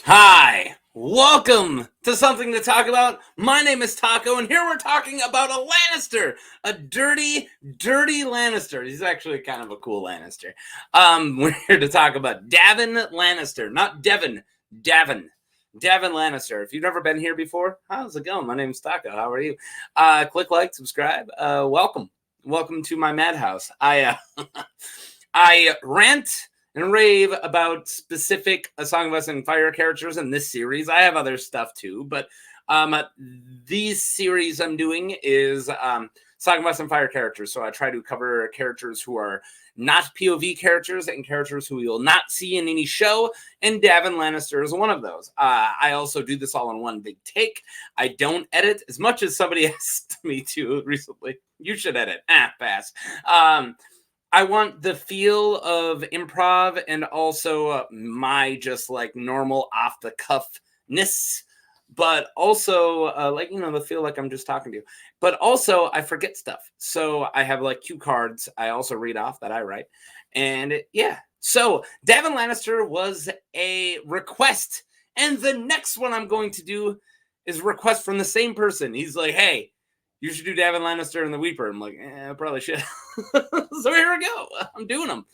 Hi, welcome to Something to Talk About. My name is Taco, and here we're talking about a Lannister, a dirty Lannister. He's actually kind of a cool Lannister. We're here to talk about Daven Lannister, not Devin, Daven Lannister. If you've never been here before, how's it going? My name's Taco. How are you? Click like, subscribe. Welcome to my madhouse. I rant and rave about specific A Song of Ice and Fire characters in this series. I have other stuff too, but these series I'm doing is Song of Ice and Fire characters. So I try to cover characters who are not POV characters and characters who you'll not see in any show, and Daven Lannister is one of those. I also do this all in one big take. I don't edit as much as somebody asked me to recently. You should edit. Pass. I want the feel of improv and also my just like normal off the cuffness, but also the feel like I'm just talking to you. But also I forget stuff. So I have like cue cards I also read off that I write. And yeah. So Daven Lannister was a request. And the next one I'm going to do is a request from the same person. He's like, hey, you should do Daven Lannister and the Weeper. I'm like, I probably should. So here we go. I'm doing them.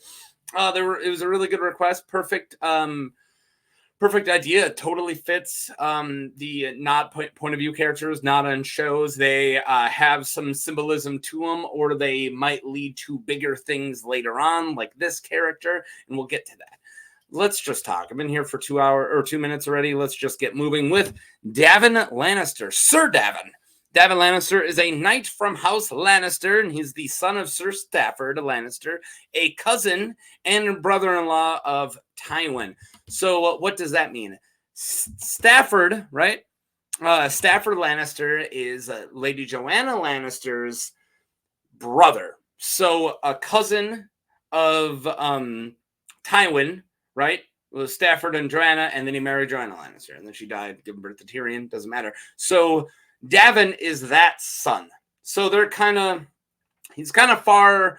It was a really good request. Perfect idea. It totally fits the not point of view characters, not on shows. They have some symbolism to them, or they might lead to bigger things later on, like this character, and we'll get to that. Let's just talk. I've been here for 2 minutes already. Let's just get moving with Daven Lannister. Sir Daven. Daven Lannister is a knight from House Lannister, and he's the son of Sir Stafford Lannister, a cousin and brother-in-law of Tywin. So what does that mean? Stafford, right? Stafford Lannister is Lady Joanna Lannister's brother. So a cousin of Tywin, right? Was Stafford and Joanna, and then he married Joanna Lannister, and then she died, giving birth to Tyrion. Doesn't matter. So Daven is that son. So he's kind of far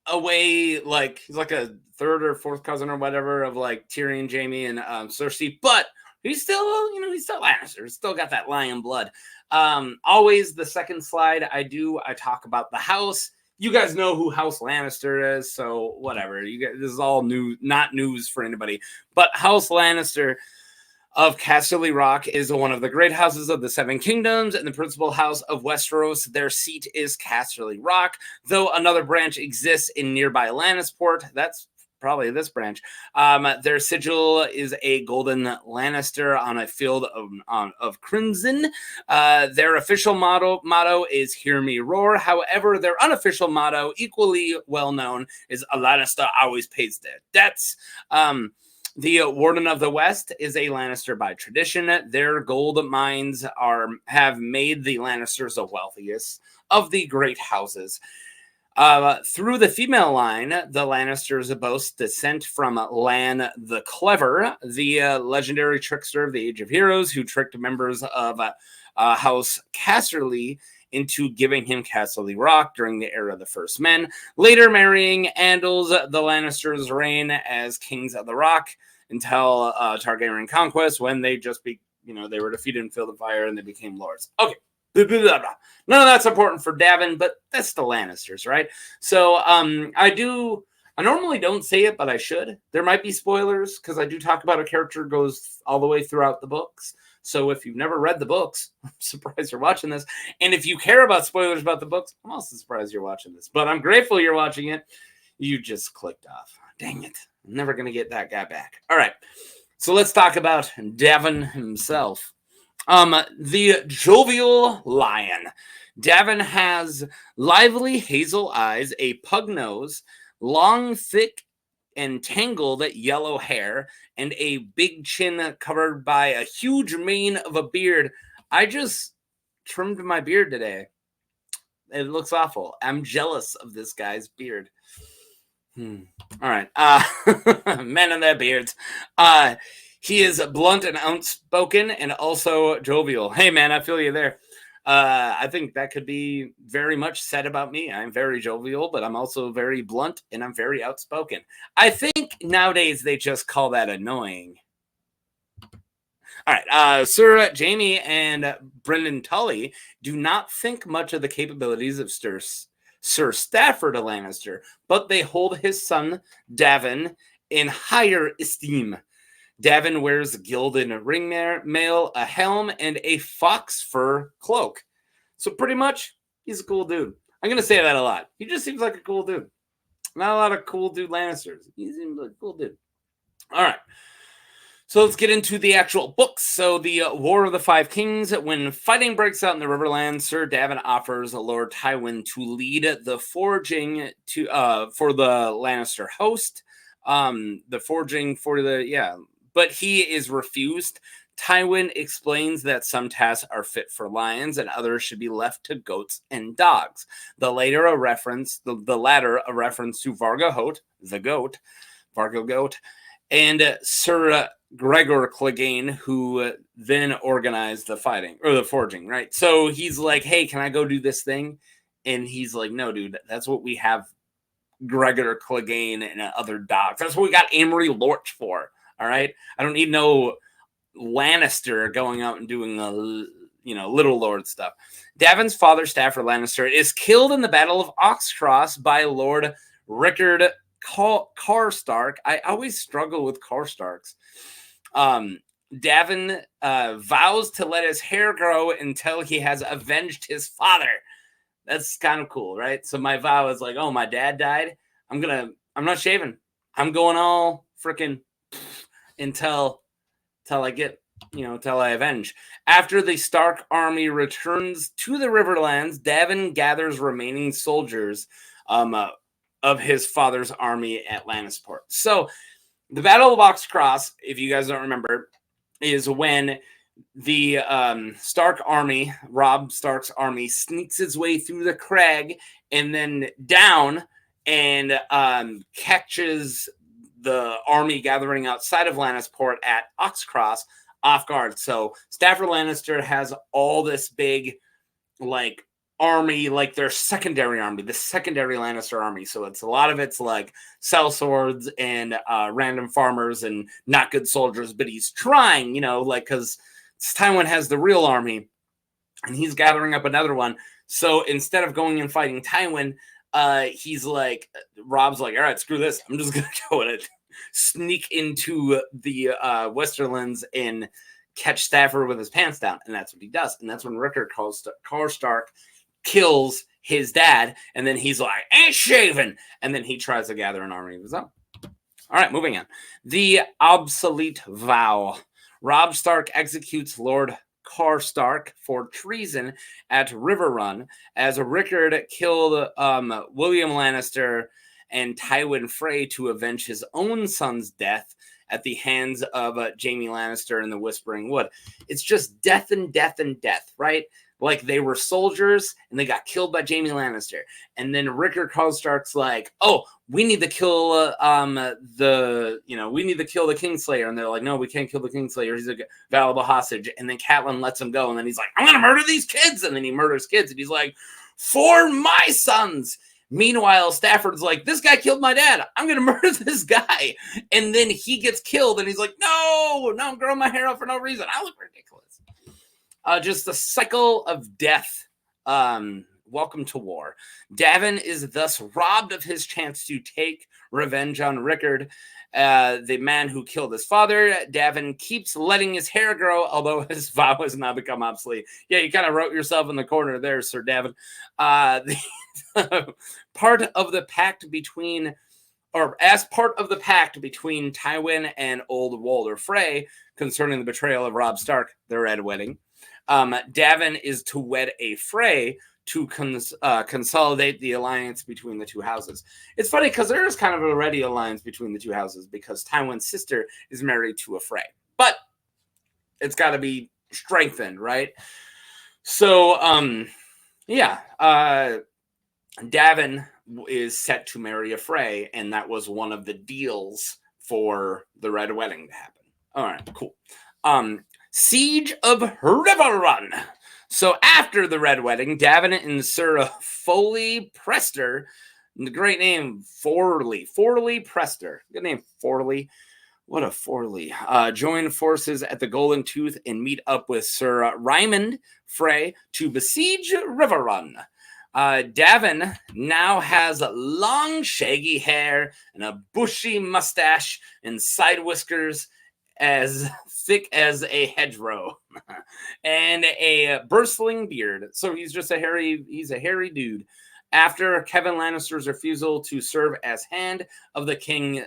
away, like he's like a third or fourth cousin or whatever of like Tyrion, Jaime, and Cersei, but he's still Lannister. He's still got that lion blood. Always the second slide I talk about the house. You guys know who House Lannister is, so whatever. This is all new, not news for anybody. But House Lannister of Casterly Rock is one of the great houses of the Seven Kingdoms and the principal house of Westeros. Their seat is Casterly Rock, though another branch exists in nearby Lannisport. That's probably this branch. Their sigil is a golden Lannister on a field of crimson. Their official motto is "Hear Me Roar." However, their unofficial motto, equally well known, is "A Lannister always pays their debts." The Warden of the West is a Lannister by tradition. Their gold mines have made the Lannisters the wealthiest of the great houses. Through the female line, the Lannisters boast descent from Lann the Clever, the legendary trickster of the Age of Heroes, who tricked members of House Casterly into giving him Casterly Rock during the era of the First Men, later marrying Andals. The Lannisters reign as kings of the Rock until Targaryen conquest, when they they were defeated in Field of Fire and they became lords. Okay. None of that's important for Daven, but that's the Lannisters, right? So I normally don't say it, but I should. There might be spoilers because I do talk about a character goes all the way throughout the books. So if you've never read the books, I'm surprised you're watching this. And if you care about spoilers about the books, I'm also surprised you're watching this. But I'm grateful you're watching it. You just clicked off. Dang it. I'm never going to get that guy back. All right. So let's talk about Daven himself. The jovial lion. Daven has lively hazel eyes, a pug nose, long, thick, and tangled yellow hair, and a big chin covered by a huge mane of a beard. I just trimmed my beard today. It looks awful. I'm jealous of this guy's beard. All right. Men and their beards. He is blunt and outspoken and also jovial. Hey, man, I feel you there. I think that could be very much said about me. I'm very jovial, but I'm also very blunt and I'm very outspoken. I think nowadays they just call that annoying. All right. Sir Jaime and Brendan Tully do not think much of the capabilities of Sir Stafford Lannister, but they hold his son, Daven, in higher esteem. Daven wears gilded ringmail, a helm, and a fox fur cloak. So pretty much, he's a cool dude. I'm going to say that a lot. He just seems like a cool dude. Not a lot of cool dude Lannisters. He seems like a cool dude. All right. So let's get into the actual books. So the War of the Five Kings. When fighting breaks out in the Riverlands, Sir Daven offers Lord Tywin to lead the forging for the Lannister host. The forging for but he is refused. Tywin explains that some tasks are fit for lions and others should be left to goats and dogs. The latter a reference to Varga Hoat, the goat, Vargo Goat, and Sir Gregor Clegane, who then organized the fighting or the forging, right? So he's like, hey, can I go do this thing? And he's like, no, dude, that's what we have Gregor Clegane and other dogs. That's what we got Amory Lorch for. All right. I don't need no Lannister going out and doing Little Lord stuff. Daven's father, Stafford Lannister, is killed in the Battle of Oxcross by Lord Rickard Karstark. I always struggle with Karstarks. Daven vows to let his hair grow until he has avenged his father. That's kind of cool, right? So my vow is like, oh, my dad died. I'm not shaving. I'm going all freaking until I get, till I avenge. After the Stark army returns to the Riverlands, Daven gathers remaining soldiers of his father's army at Lannisport. So the Battle of Oxcross, if you guys don't remember, is when the Stark army, Robb Stark's army, sneaks its way through the crag and then down and catches the army gathering outside of Lannisport at Oxcross off guard. So Stafford Lannister has all this big army, like their secondary army, the secondary Lannister army. So it's a lot of it's like sellswords and random farmers and not good soldiers, but he's trying, because Tywin has the real army and he's gathering up another one. So instead of going and fighting Tywin, he's like, Rob's like, all right, screw this. I'm just going to go and sneak into the Westerlands and catch Stafford with his pants down. And that's what he does. And that's when Rickard Karstark kills his dad. And then he's like, ain't shaving. And then he tries to gather an army of his own. All right, moving on. The obsolete vow. Robb Stark executes Lord Karstark for treason at Riverrun as Rickard killed William Lannister and Tywin Frey to avenge his own son's death at the hands of Jaime Lannister in the Whispering Wood. It's just death and death and death, right? Like they were soldiers and they got killed by Jaime Lannister. And then Rickard Karstark's like, oh, we need to kill the Kingslayer. And they're like, no, we can't kill the Kingslayer. He's a valuable hostage. And then Catelyn lets him go. And then he's like, I'm going to murder these kids. And then he murders kids. And he's like, for my sons. Meanwhile, Stafford's like, this guy killed my dad. I'm going to murder this guy. And then he gets killed. And he's like, no, I'm growing my hair out for no reason. I look ridiculous. Just a cycle of death. Welcome to war. Daven is thus robbed of his chance to take revenge on Rickard, the man who killed his father. Daven keeps letting his hair grow, although his vow has now become obsolete. Yeah, you kind of wrote yourself in the corner there, Sir Daven. Part of the pact between Tywin and old Walder Frey concerning the betrayal of Robb Stark, the Red Wedding, Daven is to wed a Frey to consolidate the alliance between the two houses. It's funny because there is kind of already an alliance between the two houses because Tywin's sister is married to a Frey. But it's got to be strengthened, right? So, Daven is set to marry a Frey, and that was one of the deals for the Red Wedding to happen. All right, cool. Siege of Riverrun. So after the Red Wedding, Daven and Sir Foley Prester, the great name Forley Prester, good name Forley, What a Forley. Join forces at the Golden Tooth and meet up with Sir Raymond Frey to besiege Riverrun. Daven now has long, shaggy hair and a bushy mustache and side whiskers as thick as a hedgerow and a bristling beard. So he's just a hairy dude. After Kevin Lannister's refusal to serve as hand of the king,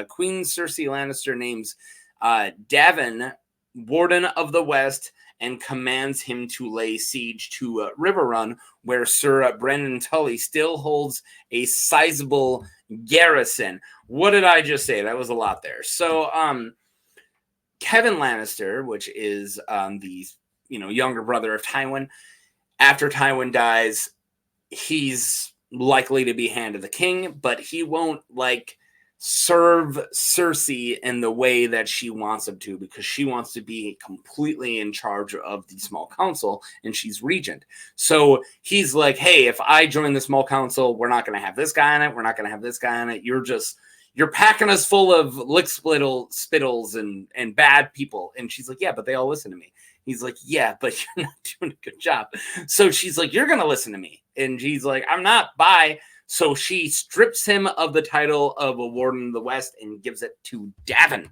Queen Cersei Lannister names Daven Warden of the West and commands him to lay siege to Riverrun, where Sir Brendan Tully still holds a sizable garrison. What did I just say? That was a lot there. So Kevin Lannister, which is the younger brother of Tywin, after Tywin dies, he's likely to be hand of the king, but he won't serve Cersei in the way that she wants him to, because she wants to be completely in charge of the small council and she's regent. So he's like, hey, if I join the small council, we're not going to have this guy in it. We're not going to have this guy in it. You're packing us full of spittles and bad people. And she's like, yeah, but they all listen to me. He's like, yeah, but you're not doing a good job. So she's like, you're going to listen to me. And he's like, I'm not. Bye. So she strips him of the title of a Warden of the West and gives it to Daven.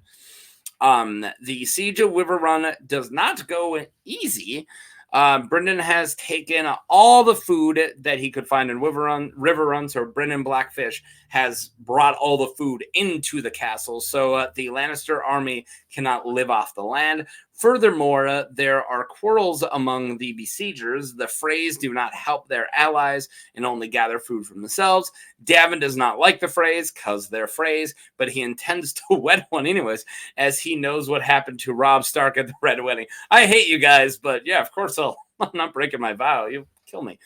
The siege of Riverrun does not go easy. Brendan has taken all the food that he could find in Riverrun. So Brendan Blackfish has brought all the food into the castle. So the Lannister army cannot live off the land. Furthermore, there are quarrels among the besiegers. The Freys do not help their allies and only gather food from themselves. Daven does not like the Freys because they're Freys, but he intends to wed one anyways, as he knows what happened to Robb Stark at the Red Wedding. I hate you guys, but yeah, of course I'm not breaking my vow. You kill me.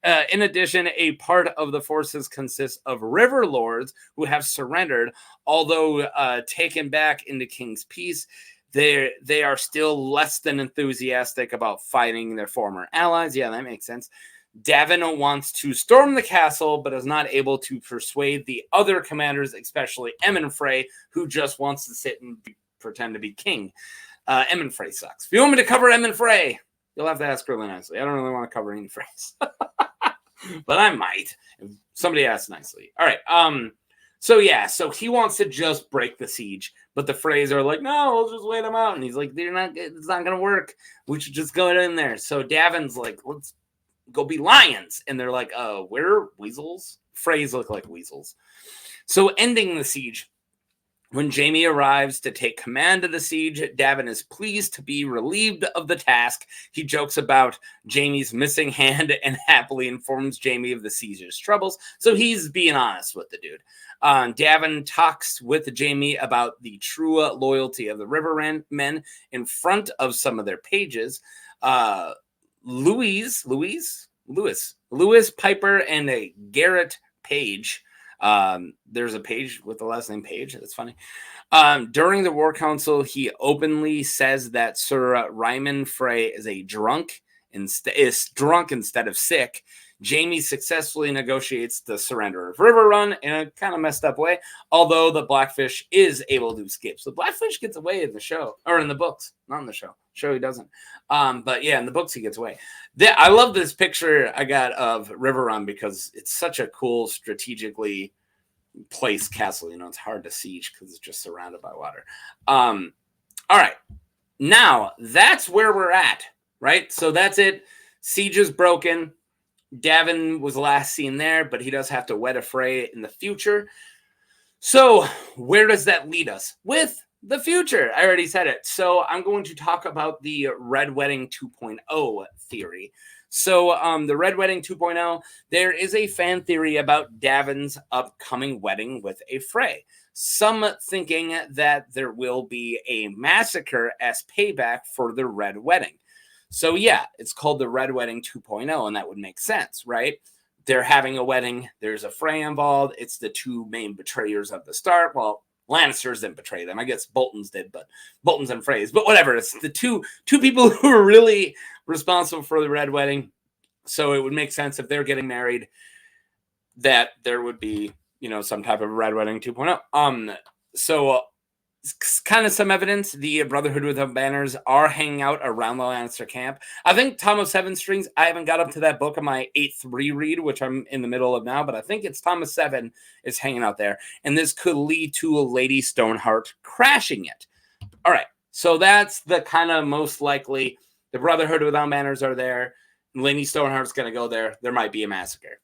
In addition, a part of the forces consists of river lords who have surrendered, although taken back into King's Peace. They are still less than enthusiastic about fighting their former allies. Yeah, that makes sense. Daven wants to storm the castle, but is not able to persuade the other commanders, especially Emmon Frey, who just wants to sit and pretend to be king. Emmon Frey sucks. If you want me to cover Emmon Frey, you'll have to ask really nicely. I don't really want to cover any Freys, but I might if somebody asks nicely. All right. So he wants to just break the siege, but the Freys are like, no, we'll just wait them out. And he's like, it's not going to work. We should just go in there. So Daven's like, let's go be lions. And they're like, we're weasels. Freys look like weasels. So ending the siege, when Jaime arrives to take command of the siege, Daven is pleased to be relieved of the task. He jokes about Jaime's missing hand and happily informs Jaime of the siege's troubles. So he's being honest with the dude. Daven talks with Jaime about the true loyalty of the Riverrun men in front of some of their pages. Lewis Piper and a Garrett Page. There's a Page with the last name Page. That's funny. During the War Council, he openly says that Sir Raymond Frey is drunk instead of sick. Jaime successfully negotiates the surrender of Riverrun in a kind of messed up way, although the Blackfish is able to escape. So Blackfish gets away in the show, or in the books, not in the show. Show he doesn't. But yeah, in the books he gets away. I love this picture I got of Riverrun because it's such a cool, strategically placed castle. It's hard to siege because it's just surrounded by water. All right. Now, that's where we're at, right? So that's it. Siege is broken. Daven was last seen there, but he does have to wed a Frey in the future. So where does that lead us? With the future. I already said it. So I'm going to talk about the Red Wedding 2.0 theory. So the Red Wedding 2.0, there is a fan theory about Daven's upcoming wedding with a Frey. Some thinking that there will be a massacre as payback for the Red Wedding. So yeah, it's called the Red Wedding 2.0, and that would make sense, right? They're having a wedding. There's a Frey involved. It's the two main betrayers of the start. Well, Lannisters didn't betray them. I guess Boltons did, but Boltons and Freys. But whatever. It's the two people who are really responsible for the Red Wedding. So it would make sense if they're getting married that there would be, some type of Red Wedding 2.0. So kind of some evidence. The Brotherhood Without Banners are hanging out around the Lannister camp. I think Tom of Seven Strings, I haven't got up to that book on my 8th reread, which I'm in the middle of now, but I think it's Tom of Seven is hanging out there. And this could lead to Lady Stoneheart crashing it. All right. So that's the kind of most likely. The Brotherhood Without Banners are there. Lady Stoneheart's going to go there. There might be a massacre.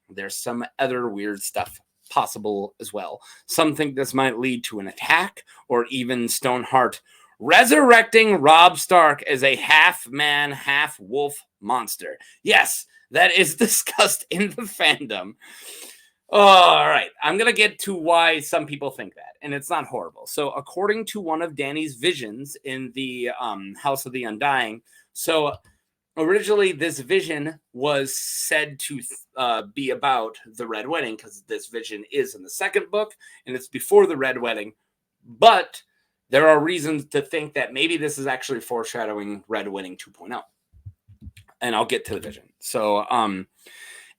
There's some other weird stuff possible as well. Some think this might lead to an attack or even Stoneheart resurrecting Robb Stark as a half-man, half-wolf monster. Yes, that is discussed in the fandom. All right, I'm going to get to why some people think that, and it's not horrible. So according to one of Dany's visions in the House of the Undying, so originally this vision was said to be about the Red Wedding, because this vision is in the second book, and it's before the Red Wedding, but there are reasons to think that maybe this is actually foreshadowing Red Wedding 2.0, and I'll get to the vision. So,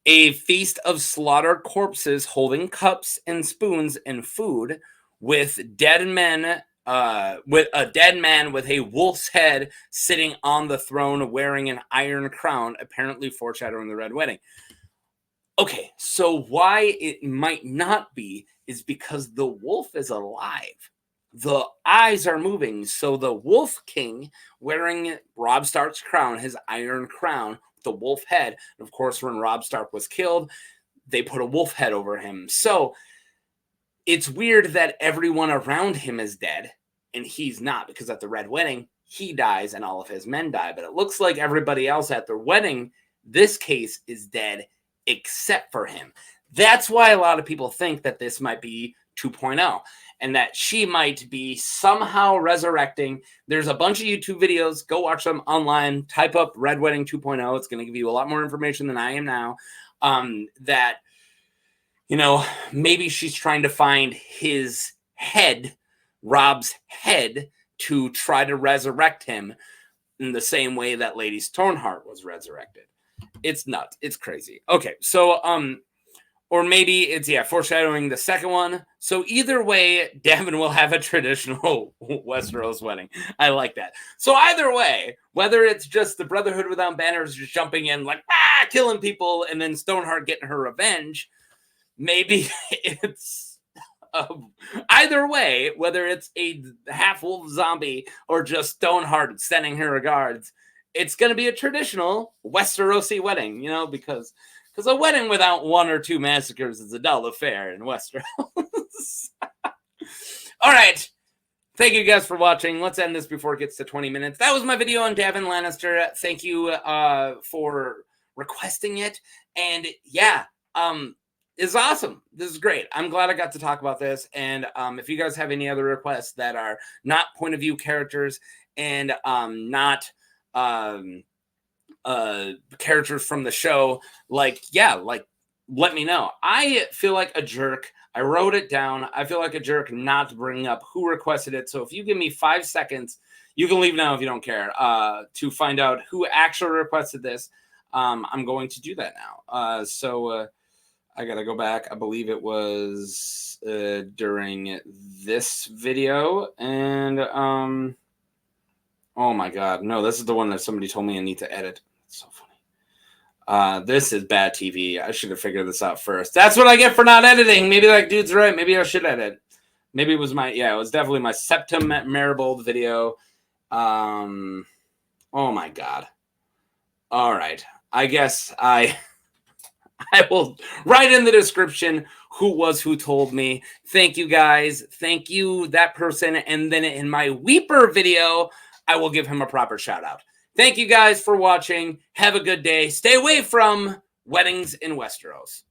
a feast of slaughtered corpses holding cups and spoons and food with dead men, with a dead man with a wolf's head sitting on the throne wearing an iron crown, apparently foreshadowing the Red Wedding. Okay, so why it might not be is because the wolf is alive. The eyes are moving, so the Wolf King wearing Robb Stark's crown, his iron crown, the wolf head. And of course, when Robb Stark was killed, they put a wolf head over him. So it's weird that everyone around him is dead and he's not, because at the Red Wedding, he dies and all of his men die. But it looks like everybody else at the wedding, this case, is dead except for him. That's why a lot of people think that this might be 2.0 and that she might be somehow resurrecting. There's a bunch of YouTube videos. Go watch them online. Type up Red Wedding 2.0. It's going to give you a lot more information than I am now. That, you know, maybe she's trying to find his head, Robb's head, to try to resurrect him in the same way that Lady Stoneheart was resurrected. It's nuts. It's crazy. Okay, so or maybe it's, foreshadowing the second one. So either way, Daven will have a traditional Westeros wedding. I like that. So either way, whether it's just the Brotherhood Without Banners just jumping in like, killing people, and then Stoneheart getting her revenge, maybe it's either way, whether it's a half-wolf zombie or just Stoneheart sending her regards, it's going to be a traditional Westerosi wedding, because a wedding without one or two massacres is a dull affair in Westeros. All right. Thank you guys for watching. Let's end this before it gets to 20 minutes. That was my video on Daven Lannister. Thank you for requesting it. And it's awesome. This is great. I'm glad I got to talk about this. And if you guys have any other requests that are not point of view characters and not characters from the show, let me know. I feel like a jerk. I wrote it down. I feel like a jerk not to bring up who requested it. So if you give me 5 seconds, you can leave now if you don't care, to find out who actually requested this. I'm going to do that now. So I got to go back. I believe it was during this video. And oh my God. No, this is the one that somebody told me I need to edit. It's so funny. This is bad TV. I should have figured this out first. That's what I get for not editing. Maybe that dude's right. Maybe I should edit. Maybe it was it was definitely my Septum Maribold video. Oh my God. All right. I guess I will write in the description who told me. Thank you guys. Thank you, that person. And then in my Weeper video, I will give him a proper shout out. Thank you guys for watching. Have a good day. Stay away from weddings in Westeros.